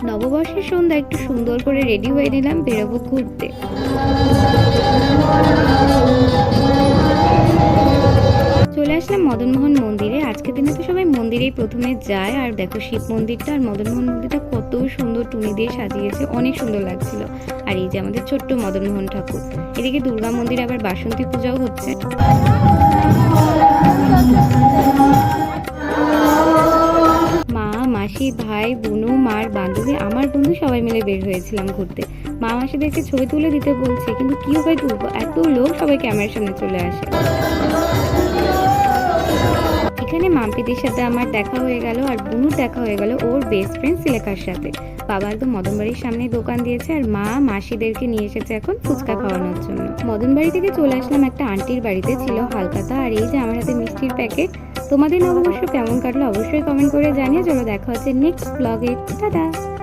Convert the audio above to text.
নববর্ষের সন্ধ্যা একটু সুন্দর করে রেডি হয়ে নিলাম, বেরোবো ঘুরতে। চলে আসলাম মদনমোহন মন্দিরে। আজকের দিনে তো সবাই মন্দিরেই প্রথমে যায়। আর দেখো শিব মন্দিরটা আর মদনমোহন মন্দিরটা কত সুন্দর টুনি দিয়ে সাজিয়েছে, অনেক সুন্দর লাগছিল। আর এই যে আমাদের ছোট্ট মদনমোহন ঠাকুর। এদিকে দুর্গা মন্দিরে আবার বাসন্তী পূজাও হচ্ছে। মা, মাসি, ভাই, বোনু, মার বান্ধবী, আমার বন্ধু সবাই মিলে বের হয়েছিলাম ঘুরতে। মা মাসিদেরকে ছবি তুলে দিতে বলছে, কিন্তু কি উপায় তুলবো, এত লোক, সবাই ক্যামেরার সামনে চলে আসে। এখানে মাম্পিদির সাথে আমার দেখা হয়ে গেল, আর বুনুর দেখা হয়ে গেল ওর বেস্ট ফ্রেন্ড সিলেখার সাথে। বাবা একদম মদনবাড়ির সামনে দোকান দিয়েছে, আর মা মাসিদেরকে নিয়ে এসেছে এখন ফুচকা খাওয়ানোর জন্য। মদনবাড়ি থেকে চলে আসলাম একটা আন্টির বাড়িতে, ছিল হালখাতা। আর এই যে আমার হাতে মিষ্টির প্যাকেট। তোমাদের নববর্ষ কেমন কাটলো অবশ্যই কমেন্ট করে জানিয়ে। চলো দেখা হচ্ছে নেক্সট ব্লগে। টাটা।